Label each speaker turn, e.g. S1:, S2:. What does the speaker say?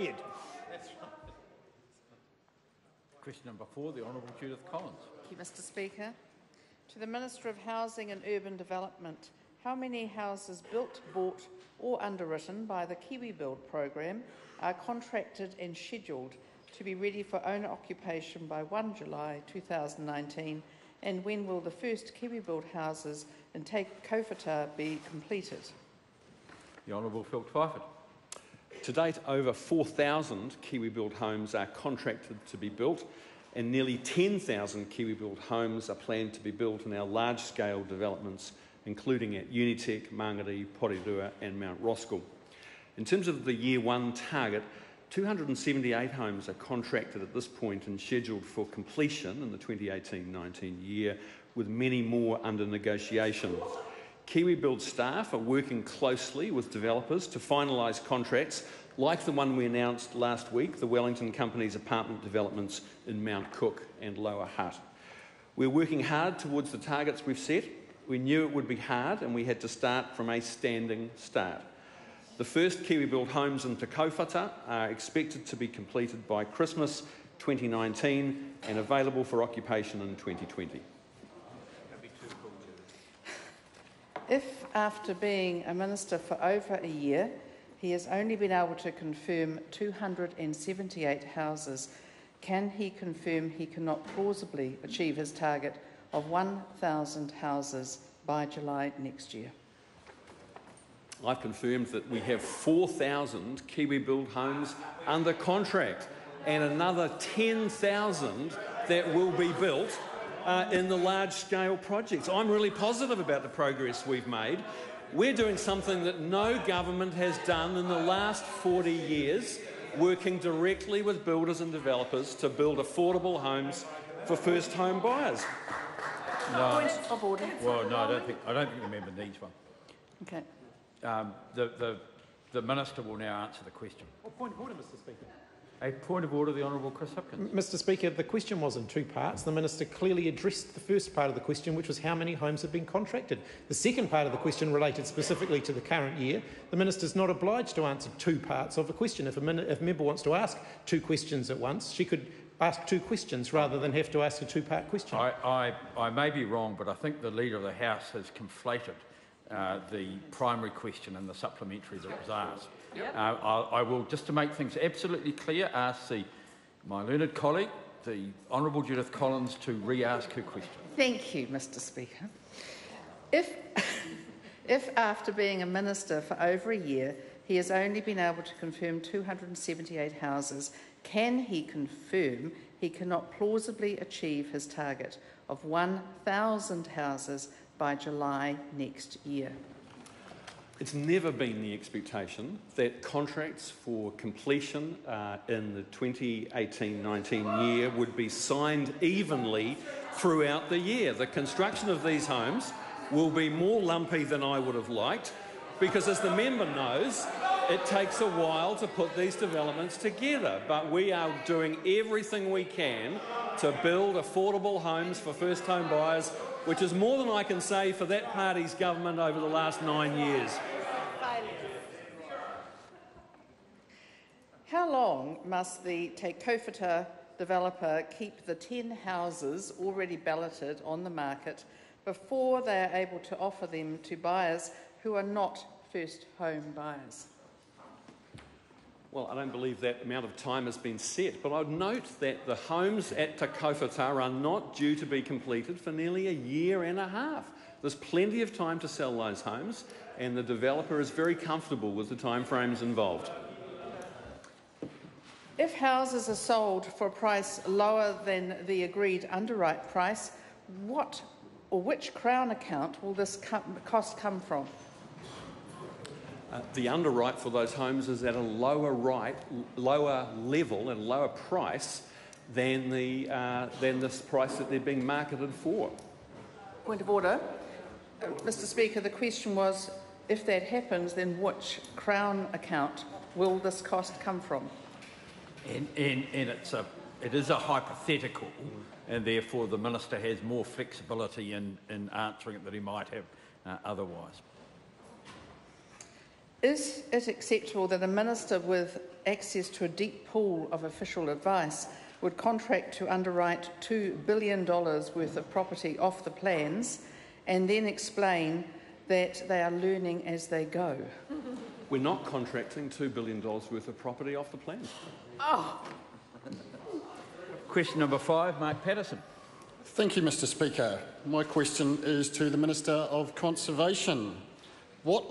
S1: period.
S2: Question number 4, the Honourable Judith Collins.
S3: Thank you, Mr Speaker. To the Minister of Housing and Urban Development, how many houses built, bought or underwritten by the Kiwi Build program are contracted and scheduled to be ready for owner occupation by 1 July 2019, and when will the first Kiwi Build houses in Twyford be completed?
S2: The Honourable Phil Twyford.
S4: To date, over 4,000 Kiwi Build homes are contracted to be built, and nearly 10,000 Kiwi Build homes are planned to be built in our large-scale developments, including at Unitec, Mangere, Porirua and Mount Roskill. In terms of the Year 1 target, 278 homes are contracted at this point and scheduled for completion in the 2018-19 year, with many more under negotiation. Kiwi Build staff are working closely with developers to finalise contracts like the one we announced last week, the Wellington Company's apartment developments in Mount Cook and Lower Hutt. We're working hard towards the targets we've set. We knew it would be hard and we had to start from a standing start. The first Kiwi Build homes in Te Kauwhata are expected to be completed by Christmas 2019 and available for occupation in 2020.
S3: If, after being a minister for over a year, he has only been able to confirm 278 houses, can he confirm he cannot plausibly achieve his target of 1,000 houses by July next year?
S4: I've confirmed that we have 4,000 Kiwi Build homes under contract and another 10,000 that will be built in the large-scale projects. I'm really positive about the progress we've made. We're doing something that no government has done in the last 40 years, working directly with builders and developers to build affordable homes for first home buyers.
S3: No. Point of order.
S2: Well, no, I don't think the member needs one.
S3: Okay.
S2: The Minister will now answer the question.
S1: Point of order, Mr Speaker.
S2: A point of order, the Honourable Chris Hipkins.
S1: Mr Speaker, the question was in 2 parts. The Minister clearly addressed the first part of the question, which was how many homes have been contracted. The second part of the question related specifically to the current year. The Minister is not obliged to answer 2 parts of the question. If a member wants to ask 2 questions at once, she could ask 2 questions rather than have to ask a 2-part question.
S2: I may be wrong, but I think the Leader of the House has conflated the primary question and the supplementary that was asked. Yep. I will, just to make things absolutely clear, ask my learned colleague, the Honourable Judith Collins, to re-ask her question.
S3: Thank you, Mr Speaker. If after being a minister for over a year, he has only been able to confirm 278 houses, can he confirm he cannot plausibly achieve his target of 1,000 houses by July next year?
S4: It's never been the expectation that contracts for completion in the 2018-19 year would be signed evenly throughout the year. The construction of these homes will be more lumpy than I would have liked because, as the member knows, it takes a while to put these developments together. But we are doing everything we can to build affordable homes for first home buyers, which is more than I can say for that party's government over the last 9 years.
S3: How long must the Te Kauwhata developer keep the 10 houses already balloted on the market before they are able to offer them to buyers who are not first home buyers?
S4: Well, I don't believe that amount of time has been set, but I'd note that the homes at Te Kauwhata are not due to be completed for nearly a year and a half. There's plenty of time to sell those homes, and the developer is very comfortable with the timeframes involved.
S3: If houses are sold for a price lower than the agreed underwrite price, what or which Crown account will this cost come from?
S4: The underwrite for those homes is at a lower level and lower price than this price that they're being marketed for.
S3: Point of order. Mr Speaker, the question was, if that happens, then which Crown account will this cost come from?
S2: And it is a hypothetical, and therefore the Minister has more flexibility in answering it than he might have otherwise.
S3: Is it acceptable that a minister with access to a deep pool of official advice would contract to underwrite $2 billion worth of property off the plans and then explain that they are learning as they go?
S4: We're not contracting $2 billion worth of property off the plans.
S3: Oh.
S2: Question number 5, Mark Patterson.
S5: Thank you, Mr Speaker. My question is to the Minister of Conservation. What